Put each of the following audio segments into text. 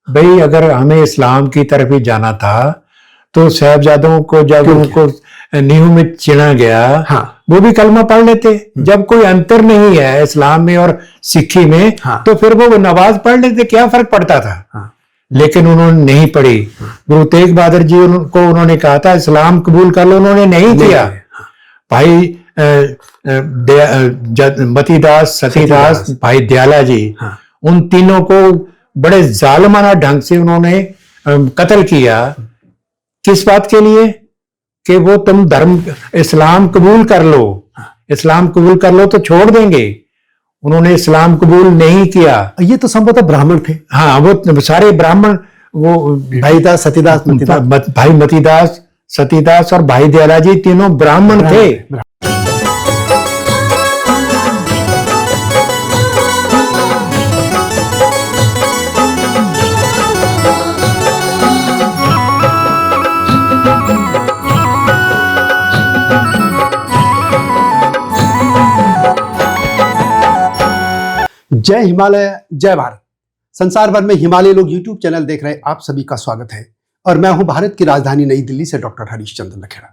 भाई अगर हमें इस्लाम की तरफ ही जाना था तो साहबजादों को जब उनको नींव में चिना गया, हाँ, वो भी कलमा पढ़ लेते। जब कोई अंतर नहीं है इस्लाम में और सिक्खी में, हाँ, तो फिर वो नमाज पढ़ लेते, क्या फर्क पड़ता था। हाँ, लेकिन उन्होंने नहीं पढ़ी। गुरु तेग बहादुर जी को उन्होंने कहा था इस्लाम कबूल कर लो, उन्होंने नहीं किया। भाई मतीदास, सतीदास, भाई दयाला जी, हाँ, उन तीनों को बड़े जालिमाना ढंग से उन्होंने कत्ल किया। किस बात के लिए? कि वो तुम धर्म इस्लाम कबूल कर लो, इस्लाम कबूल कर लो तो छोड़ देंगे। उन्होंने इस्लाम कबूल नहीं किया। ये तो संभवतः ब्राह्मण थे। हाँ, वो सारे ब्राह्मण, वो भाईदास, सतीदास, भाई मतीदास, सतीदास और भाई दयाला जी तीनों ब्राह्मण थे। जय हिमालय, जय भारत। संसार भर में हिमालय लोग यूट्यूब चैनल देख रहे आप सभी का स्वागत है और मैं हूं भारत की राजधानी नई दिल्ली से डॉक्टर हरीशचंद्र लखेड़ा।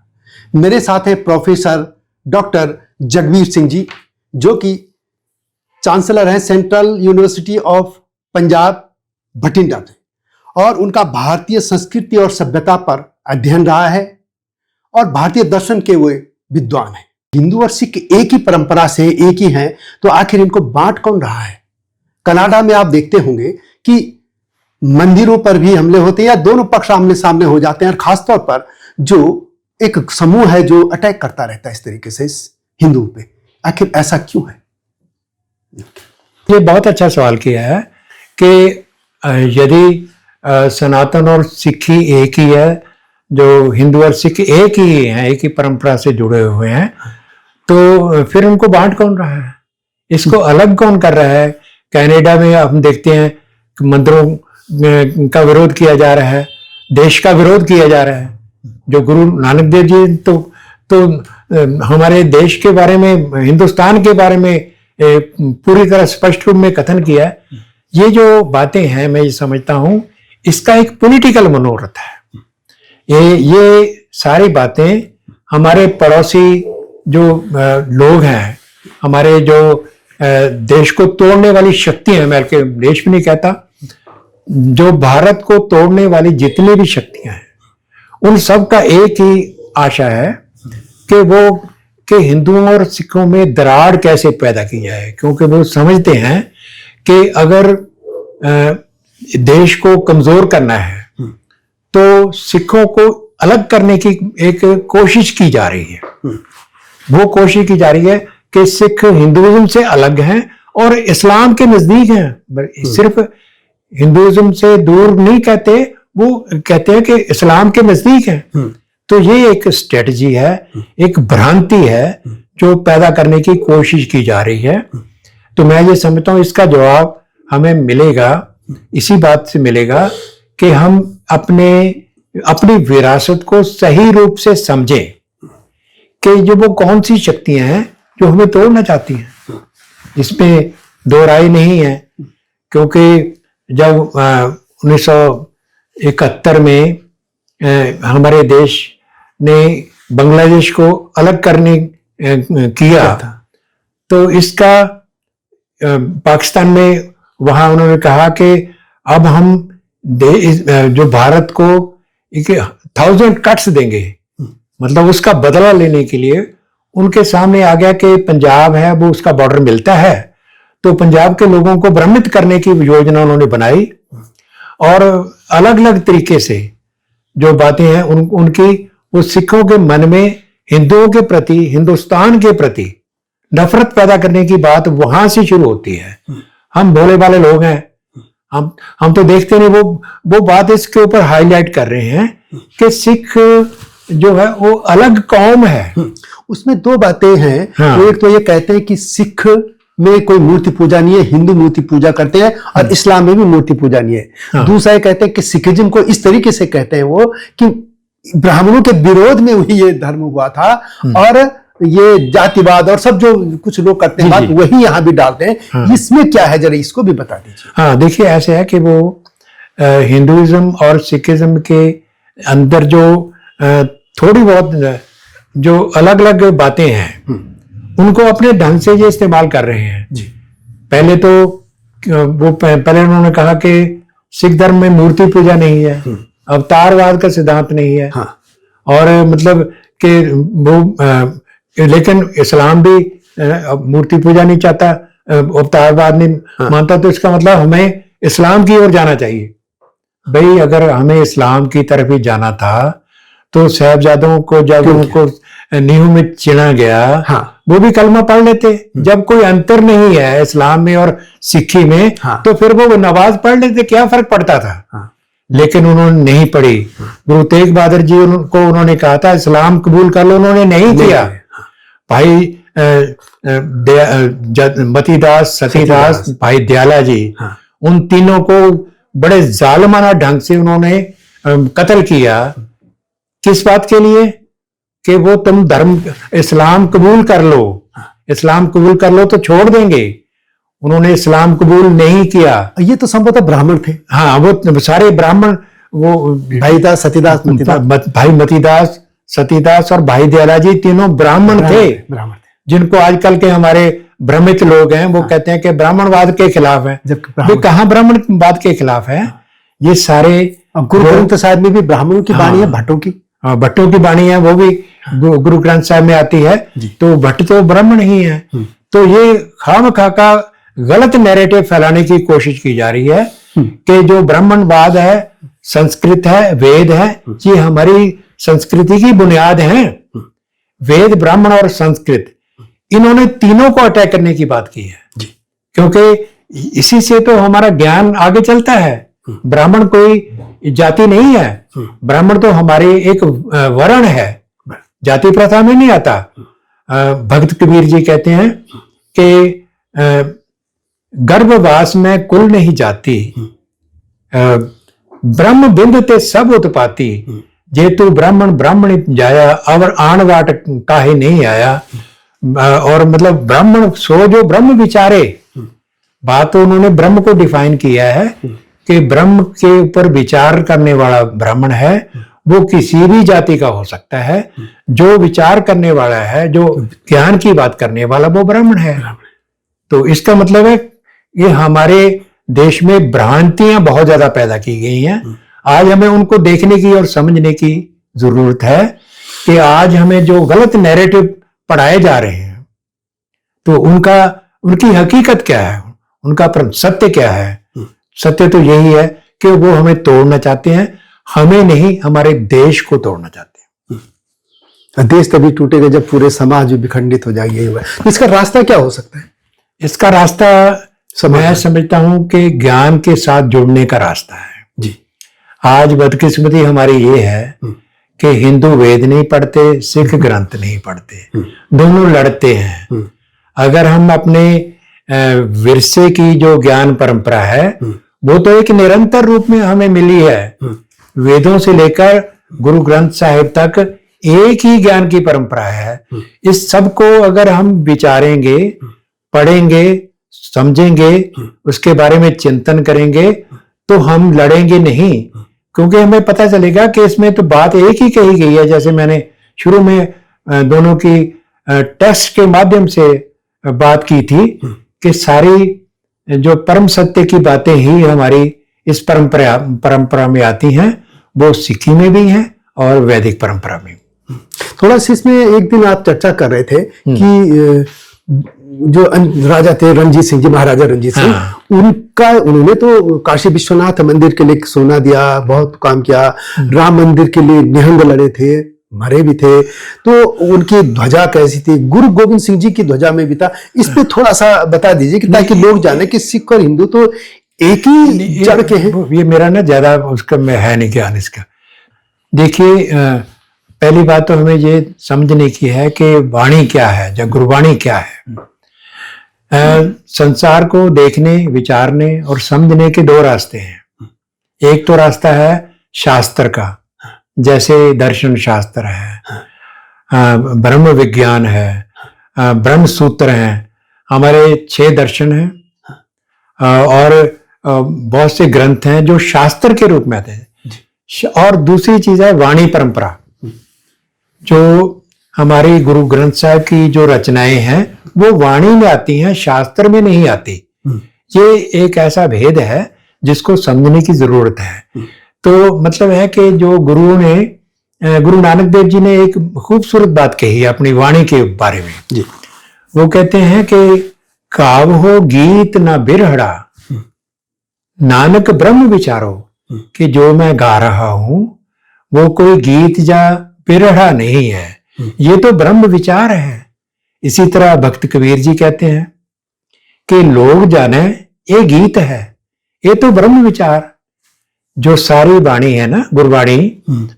मेरे साथ है प्रोफेसर डॉक्टर जगवीर सिंह जी, जो कि चांसलर हैं central university of Punjab Bathinda में, और उनका भारतीय संस्कृति और सभ्यता पर अध्ययन रहा है और भारतीय दर्शन के वो विद्वान हैं। हिंदू और सिख एक ही परंपरा से एक ही हैं, तो आखिर इनको बांट कौन रहा है? कनाडा में आप देखते होंगे कि मंदिरों पर भी हमले होते हैं या दोनों पक्ष आमने सामने हो जाते हैं, और खासतौर पर जो एक समूह है जो अटैक करता रहता है इस तरीके से इस हिंदुओं पे। आखिर ऐसा क्यों है? ये बहुत अच्छा सवाल किया है कि यदि सनातन और सिक्खी एक ही है, जो हिंदू और सिख एक ही हैं, एक ही परंपरा से जुड़े हुए हैं, तो फिर उनको बांट कौन रहा है? इसको अलग कौन कर रहा है? कनाडा में हम देखते हैं कि मंदिरों का विरोध किया जा रहा है, देश का विरोध किया जा रहा है। जो गुरु नानक देव जी तो हमारे देश के बारे में, हिंदुस्तान के बारे में पूरी तरह स्पष्ट रूप में कथन किया है। ये जो बातें हैं, मैं ये समझता हूं इसका एक पॉलिटिकल मनोरथ है। ये सारी बातें हमारे पड़ोसी जो लोग हैं, हमारे जो देश को तोड़ने वाली शक्ति है, मैं के देश भी नहीं कहता, जो भारत को तोड़ने वाली जितनी भी शक्तियां हैं, उन सब का एक ही आशा है कि हिंदुओं और सिखों में दरार कैसे पैदा की जाए। क्योंकि वो समझते हैं कि अगर देश को कमजोर करना है तो सिखों को अलग करने की एक कोशिश की जा रही है। वो कोशिश की जा रही है कि सिख हिंदुइज्म से अलग हैं और इस्लाम के नजदीक हैं। सिर्फ हिंदुइज्म से दूर नहीं कहते, वो कहते हैं कि इस्लाम के नजदीक हैं। तो ये एक स्ट्रेटजी है, एक भ्रांति है जो पैदा करने की कोशिश की जा रही है। तो मैं ये समझता हूं इसका जवाब हमें मिलेगा, इसी बात से मिलेगा कि हम अपनी विरासत को सही रूप से समझें कि जो वो कौन सी शक्तियां हैं जो हमें तोड़ना चाहती हैं। इसमें दो राय नहीं है। क्योंकि जब 1971 में हमारे देश ने बांग्लादेश को अलग करने किया, तो इसका पाकिस्तान में वहां उन्होंने कहा कि अब हम जो भारत को 1000 कट्स देंगे। मतलब उसका बदला लेने के लिए उनके सामने आ गया कि पंजाब है, वो उसका बॉर्डर मिलता है, तो पंजाब के लोगों को भ्रमित करने की योजना उन्होंने बनाई और अलग अलग तरीके से जो बातें हैं उनकी वो सिखों के मन में हिंदुओं के प्रति, हिंदुस्तान के प्रति नफरत पैदा करने की बात वहां से शुरू होती है। हम भोले भाले लोग हैं, हम तो देखते नहीं, वो बात इसके ऊपर हाईलाइट कर रहे हैं कि सिख जो है वो अलग कौम है। उसमें दो बातें हैं। हाँ। एक तो ये कहते हैं कि सिख में कोई मूर्ति पूजा नहीं है, हिंदू मूर्ति पूजा करते हैं, और इस्लाम में भी मूर्ति पूजा नहीं है। हाँ। दूसरा ये कहते हैं कि सिखिज्म को इस तरीके से कहते हैं वो कि ब्राह्मणों के विरोध में ये धर्म हुआ था, और ये जातिवाद और सब जो कुछ लोग करते हैं बात वही यहाँ भी डालते हैं। हाँ। इसमें क्या है, जरा इसको भी बता दीजिए। हाँ, देखिए ऐसे है कि वो हिंदुइज्म और सिखिज्म के अंदर जो थोड़ी बहुत जो अलग अलग बातें हैं उनको अपने ढंग से ये इस्तेमाल कर रहे हैं जी। पहले तो वो पहले उन्होंने कहा कि सिख धर्म में मूर्ति पूजा नहीं है, अवतारवाद का सिद्धांत नहीं है। हाँ। और मतलब कि वो लेकिन इस्लाम भी मूर्ति पूजा नहीं चाहता, अवतारवाद नहीं मानता, तो इसका मतलब हमें इस्लाम की ओर जाना चाहिए। भाई अगर हमें इस्लाम की तरफ ही जाना था तो साहिबजादों को जब उनको नींव में चिना गया, हाँ। वो भी कलमा पढ़ लेते। जब कोई अंतर नहीं है इस्लाम में और सिक्खी में, हाँ। तो फिर वो नमाज पढ़ लेते, क्या फर्क पड़ता था। हाँ। लेकिन उन्होंने नहीं पढ़ी। गुरु तेग बहादुर जी को उन्होंने कहा था इस्लाम कबूल कर लो, उन्होंने नहीं किया। भाई मतीदास, सतीदास, भाई दयाला जी, उन तीनों को बड़े जालिमाना ढंग से उन्होंने कत्ल किया। किस बात के लिए? कि वो तुम धर्म इस्लाम कबूल कर लो, इस्लाम कबूल कर लो तो छोड़ देंगे। उन्होंने इस्लाम कबूल नहीं किया। ये तो संभवतः ब्राह्मण थे। हाँ, वो सारे ब्राह्मण, वो भाईदास, सतीदास, भाई मतीदास, सतीदास और भाई दयाला जी तीनों ब्राह्मण थे। जिनको आजकल के हमारे भ्रमित लोग हैं वो कहते हैं कि ब्राह्मणवाद के खिलाफ है। वो कहाँ ब्राह्मणवाद के खिलाफ है? ये सारे गुरु ग्रंथ साहिब में भी ब्राह्मणों की बाणी है, भट्टों की। भट्टों की बाणी है, वो भी गुरु ग्रंथ साहिब में आती है। तो भट्ट तो ब्राह्मण ही है। तो ये खामखा का गलत नैरेटिव फैलाने की कोशिश की जा रही है कि जो ब्राह्मणवाद है, संस्कृत है, वेद है, ये हमारी संस्कृति की बुनियाद है। वेद, ब्राह्मण और संस्कृत, इन्होंने तीनों को अटैक करने की बात की है। क्योंकि इसी से तो हमारा ज्ञान आगे चलता है। ब्राह्मण कोई जाति नहीं है, ब्राह्मण तो हमारे एक वर्ण है, जाति प्रथा में नहीं आता। भक्त कबीर जी कहते हैं कि गर्भवास में कुल नहीं जाती, ब्रह्म बिंद ते सब उत्पाती, जे तू ब्राह्मण ब्राह्मणी जाया, और आण वाट काहे नहीं आया। और मतलब ब्राह्मण सो जो ब्रह्म विचारे, बात तो उन्होंने ब्रह्म को डिफाइन किया है कि ब्रह्म के ऊपर विचार करने वाला ब्राह्मण है। वो किसी भी जाति का हो सकता है, जो विचार करने वाला है, जो ज्ञान की बात करने वाला, वो ब्राह्मण है। तो इसका मतलब है ये हमारे देश में भ्रांतियां बहुत ज्यादा पैदा की गई हैं। आज हमें उनको देखने की और समझने की जरूरत है कि आज हमें जो गलत नैरेटिव पढ़ाए जा रहे हैं तो उनकी हकीकत क्या है, उनका सत्य क्या है। सत्य तो यही है कि वो हमें तोड़ना चाहते हैं, हमें नहीं, हमारे देश को तोड़ना चाहते हैं। देश तभी टूटेगा जब पूरे समाज विखंडित हो जाएगा। तो इसका रास्ता क्या हो सकता है? इसका रास्ता मैं समझता हूं कि ज्ञान के साथ जुड़ने का रास्ता है जी। आज बदकिस्मती हमारी ये है कि हिंदू वेद नहीं पढ़ते, सिख ग्रंथ नहीं पढ़ते, दोनों लड़ते हैं। अगर हम अपने विरसे की जो ज्ञान परंपरा है वो तो एक निरंतर रूप में हमें मिली है। वेदों से लेकर गुरु ग्रंथ साहिब तक एक ही ज्ञान की परंपरा है। इस सब को अगर हम विचारेंगे, पढ़ेंगे, समझेंगे, उसके बारे में चिंतन करेंगे तो हम लड़ेंगे नहीं। क्योंकि हमें पता चलेगा कि इसमें तो बात एक ही कही गई है। जैसे मैंने शुरू में दोनों की टेस्ट के माध्यम से बात की थी कि सारी जो परम सत्य की बातें ही हमारी इस परंपरा में आती हैं, वो सिक्खी में भी हैं और वैदिक परंपरा में। थोड़ा सा इसमें एक दिन आप चर्चा कर रहे थे कि जो राजा थे रणजीत सिंह जी, महाराजा रणजीत सिंह, उन्होंने तो काशी विश्वनाथ मंदिर के लिए सोना दिया, बहुत काम किया, राम मंदिर के लिए निहंग लड़े थे, मरे भी थे। तो उनकी ध्वजा कैसी थी? गुरु गोविंद सिंह जी की ध्वजा में भी था। इस पे थोड़ा सा बता दीजिए कि ताकि लोग जाने कि सिख और हिंदू तो एक ही जड़ के हैं। ये मेरा ना ज्यादा उसका में है नहीं ज्ञान इसका। देखिए, पहली बात तो हमें ये समझने की है कि वाणी क्या है, जब गुरुवाणी क्या है। संसार को देखने, विचारने और समझने के दो रास्ते हैं। एक तो रास्ता है शास्त्र का, जैसे दर्शन शास्त्र है, ब्रह्म विज्ञान है, ब्रह्म सूत्र हैं, हमारे 6 दर्शन हैं, और बहुत से ग्रंथ हैं जो शास्त्र के रूप में आते हैं। और दूसरी चीज है वाणी परंपरा, जो हमारी गुरु ग्रंथ साहिब की जो रचनाएं हैं वो वाणी में आती हैं, शास्त्र में नहीं आती। ये एक ऐसा भेद है जिसको समझने की जरूरत है। तो मतलब है कि जो गुरु नानक देव जी ने एक खूबसूरत बात कही अपनी वाणी के बारे में जी। वो कहते हैं कि काव हो गीत ना बिरहड़ा, नानक ब्रह्म विचारो, कि जो मैं गा रहा हूं वो कोई गीत या बिरहड़ा नहीं है, ये तो ब्रह्म विचार है। इसी तरह भक्त कबीर जी कहते हैं कि लोग जाने ये गीत है, ये तो ब्रह्म विचार। जो सारी वाणी है ना गुरबाणी,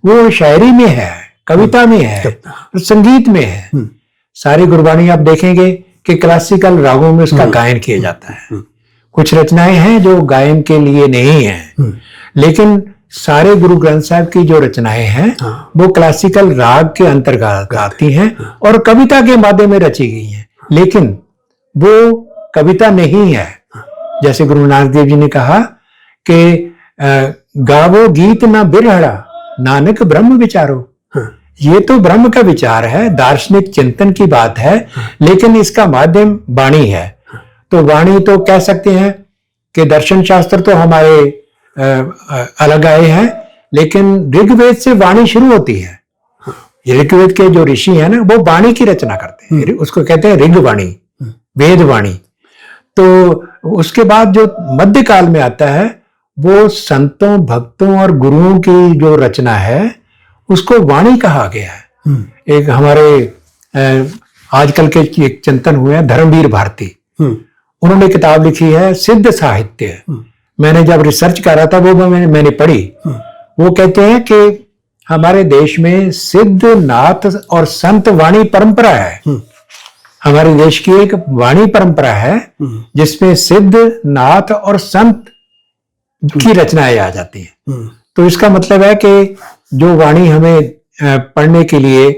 वो शायरी में है, कविता में है, संगीत में है। सारी गुरबाणी आप देखेंगे कि क्लासिकल रागों में उसका गायन किया जाता है। कुछ रचनाएं हैं जो गायन के लिए नहीं है, लेकिन सारे गुरु ग्रंथ साहिब की जो रचनाएं हैं वो क्लासिकल राग के अंतर्गत आती हैं और कविता के माध्यम में रची गई हैं, लेकिन वो कविता नहीं है। जैसे गुरु नानक देव जी ने कहा कि गावो गीत ना बिरहड़ा, नानक ब्रह्म विचारो। ये तो ब्रह्म का विचार है, दार्शनिक चिंतन की बात है, लेकिन इसका माध्यम वाणी है। तो वाणी तो कह सकते हैं कि दर्शन शास्त्र तो हमारे अलग आए हैं, लेकिन ऋग्वेद से वाणी शुरू होती है। ऋग्वेद के जो ऋषि हैं ना वो वाणी की रचना करते हैं, उसको कहते हैं ऋग्वाणी, वेद वाणी। तो उसके बाद जो मध्यकाल में आता है वो संतों भक्तों और गुरुओं की जो रचना है उसको वाणी कहा गया है। एक हमारे आजकल के एक चिंतन हुए हैं धर्मवीर भारती, उन्होंने किताब लिखी है सिद्ध साहित्य। मैंने जब रिसर्च कर रहा था वो मैंने पढ़ी। वो कहते हैं कि हमारे देश में सिद्ध नाथ और संत वाणी परंपरा है। हमारे देश की एक वाणी परंपरा है जिसमें सिद्ध नाथ और संत की रचनाएं आ जाती हैं। तो इसका मतलब है कि जो वाणी हमें पढ़ने के लिए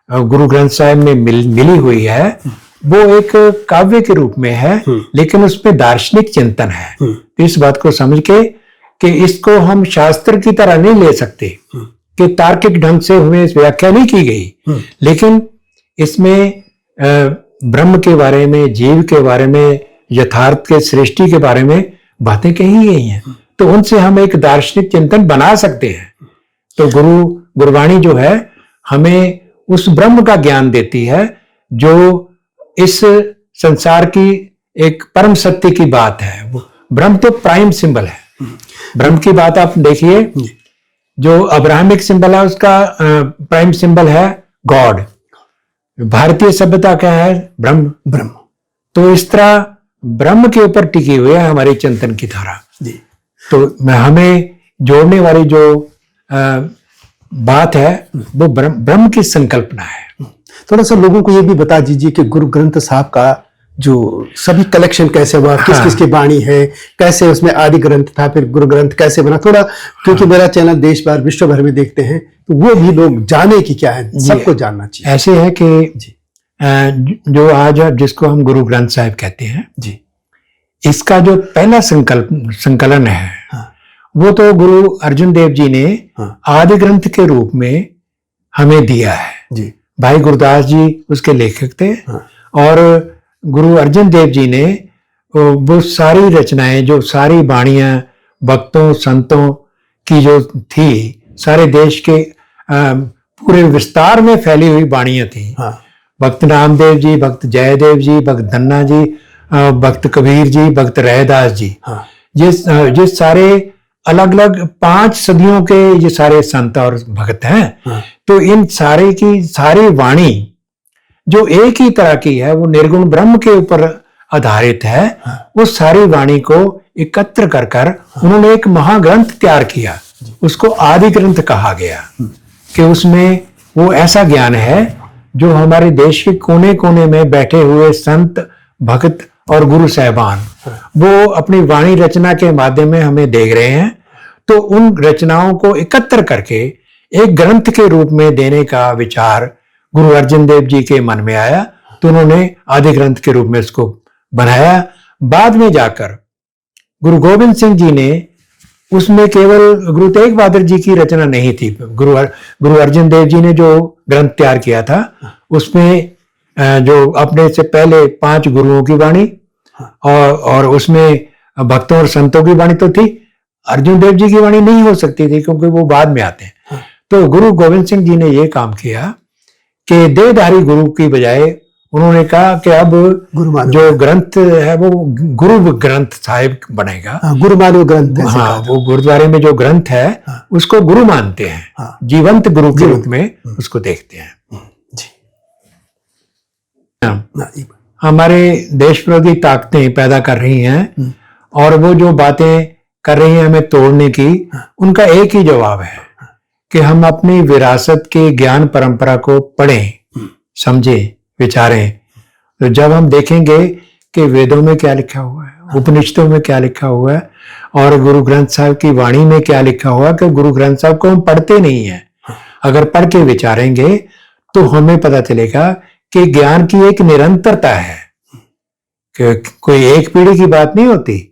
गुरु ग्रंथ साहिब में मिली हुई है वो एक काव्य के रूप में है, लेकिन उसमें दार्शनिक चिंतन है। तो इस बात को समझ के कि इसको हम शास्त्र की तरह नहीं ले सकते कि तार्किक ढंग से हमें व्याख्या नहीं की गई, लेकिन इसमें ब्रह्म के बारे में, जीव के बारे में, यथार्थ के सृष्टि के बारे में बातें कही गई हैं। तो उनसे हम एक दार्शनिक चिंतन बना सकते हैं। तो गुरबाणी जो है हमें उस ब्रह्म का ज्ञान देती है जो इस संसार की एक परम सत्य की बात है। वो ब्रह्म तो प्राइम सिंबल है। ब्रह्म की बात आप देखिए, जो अब्राहमिक सिंबल है उसका प्राइम सिंबल है गॉड। भारतीय सभ्यता क्या है? ब्रह्म। तो इस तरह ब्रह्म के ऊपर टिकी हुई है हमारी चिंतन की धारा। तो हमें जोड़ने वाली जो बात है वो ब्रह्म की संकल्पना है। थोड़ा सा लोगों को ये भी बता दीजिए कि गुरु ग्रंथ साहब का जो सभी कलेक्शन कैसे हुआ, किस किस की वाणी है, कैसे उसमें आदि ग्रंथ था, फिर गुरु ग्रंथ कैसे बना, थोड़ा क्योंकि मेरा चैनल देश भर विश्व भर में देखते हैं तो वो भी लोग जाने की क्या है, सबको जानना चाहिए। ऐसे है कि जो आज जिसको हम गुरु ग्रंथ साहिब कहते हैं जी, इसका जो पहला संकलन है वो तो गुरु अर्जुन देव जी ने आदि ग्रंथ के रूप में हमें दिया है जी। भाई गुरदास जी उसके लेखक थे और गुरु अर्जुन देव जी ने वो सारी रचनाएं, जो सारी वाणियां भक्तों संतों की जो थी, सारे देश के पूरे विस्तार में फैली हुई वाणियां थी। भक्त नामदेव जी, भक्त जयदेव जी, भक्त धन्ना जी, भक्त कबीर जी, भक्त रैदास जी, ये सारे अलग अलग 5 सदियों के ये सारे संत और भक्त हैं। तो इन सारे की सारी वाणी जो एक ही तरह की है, वो निर्गुण ब्रह्म के ऊपर आधारित है। वो सारी वाणी को एकत्र कर उन्होंने एक महाग्रंथ तैयार किया, उसको आदि ग्रंथ कहा गया कि उसमें वो ऐसा ज्ञान है जो हमारे देश के कोने कोने में बैठे हुए संत भक्त और गुरु साहिबान वो अपनी वाणी रचना के माध्यम में हमें देख रहे हैं। तो उन रचनाओं को एकत्र करके एक ग्रंथ के रूप में देने का विचार गुरु अर्जुन देव जी के मन में आया, तो उन्होंने आदि ग्रंथ के रूप में इसको बनाया। बाद में जाकर गुरु गोविंद सिंह जी ने उसमें केवल गुरु तेग बहादुर जी की रचना नहीं थी। गुरु अर्जन देव जी ने जो ग्रंथ तैयार किया था उसमें जो अपने से पहले 5 गुरुओं की वाणी और उसमें भक्तों और संतों की वाणी तो थी, अर्जुन देव जी की वाणी नहीं हो सकती थी क्योंकि वो बाद में आते हैं। तो गुरु गोविंद सिंह जी ने ये काम किया कि देहधारी गुरु की बजाय उन्होंने कहा कि अब जो ग्रंथ है वो गुरु ग्रंथ साहिब बनेगा। गुरु मानो ग्रंथ। हाँ, वो गुरुद्वारे में जो ग्रंथ है उसको गुरु मानते हैं, जीवंत गुरु के रूप में उसको देखते हैं। हमारे देश विरोधी ताकतें पैदा कर रही हैं और वो जो बातें कर रही हैं हमें तोड़ने की, उनका एक ही जवाब है कि हम अपनी विरासत के ज्ञान परंपरा को पढ़ें, समझें, विचारें। तो जब हम देखेंगे कि वेदों में क्या लिखा हुआ है, उपनिषदों में क्या लिखा हुआ है और गुरु ग्रंथ साहब की वाणी में क्या लिखा हुआ है, कि गुरु ग्रंथ साहब को हम पढ़ते नहीं है, अगर पढ़ के विचारेंगे तो हमें पता चलेगा कि ज्ञान की एक निरंतरता है, कि कोई एक पीढ़ी की बात नहीं होती।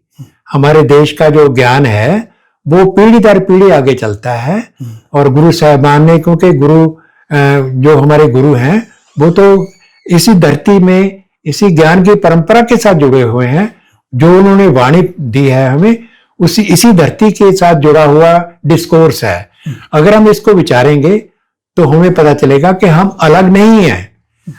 हमारे देश का जो ज्ञान है वो पीढ़ी दर पीढ़ी आगे चलता है। और गुरु साहबान ने, क्योंकि गुरु जो हमारे गुरु हैं वो तो इसी धरती में इसी ज्ञान की परंपरा के साथ जुड़े हुए हैं। जो उन्होंने वाणी दी है हमें, इसी धरती के साथ जुड़ा हुआ डिस्कोर्स है। अगर हम इसको विचारेंगे तो हमें पता चलेगा कि हम अलग नहीं हैं।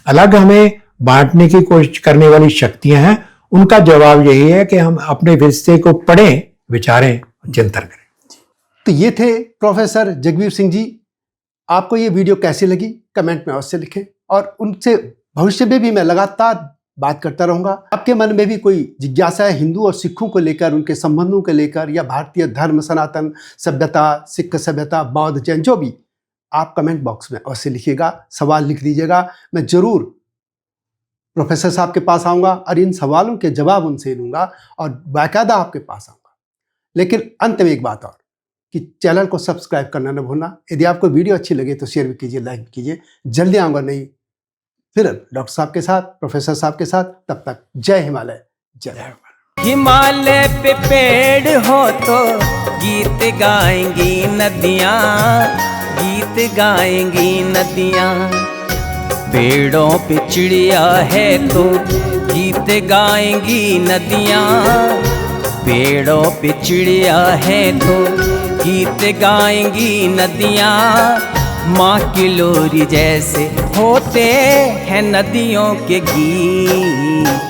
अलग हमें बांटने की कोशिश करने वाली शक्तियां हैं। उनका जवाब यही है कि हम अपने विषय को पढ़ें, विचारें, चिंतन करें। तो ये थे प्रोफेसर जगबीर सिंह जी। आपको ये वीडियो कैसी लगी कमेंट में अवश्य लिखें और उनसे भविष्य में भी मैं लगातार बात करता रहूंगा। आपके मन में भी कोई जिज्ञासा है हिंदू और सिखों को लेकर, उनके संबंधों को लेकर, या भारतीय धर्म, सनातन सभ्यता, सिख सभ्यता, बौद्ध, जैन, जो भी, आप कमेंट बॉक्स में अवश्य लिखिएगा, सवाल लिख दीजिएगा। मैं जरूर प्रोफेसर साहब के पास आऊँगा और इन सवालों के जवाब उनसे लूँगा और बाकायदा आपके पास आऊँगा। लेकिन अंत में एक बात और, कि चैनल को सब्सक्राइब करना न भूलना। यदि आपको वीडियो अच्छी लगे तो शेयर भी कीजिए, लाइक भी कीजिए। जल्दी आऊँगा नहीं फिर डॉक्टर साहब के साथ, प्रोफेसर साहब के साथ। तब तक जय हिमालय, जय हिमालय पे पेड़ हो तो गीत गाएंगी नदियाँ, गीत गाएंगी नदियाँ। पेड़ों पे चिड़िया है तो गीत गाएंगी नदियाँ, पेड़ों पे चिड़िया है तो गीत गाएंगी नदियाँ। माँ की लोरी जैसे होते हैं नदियों के गीत।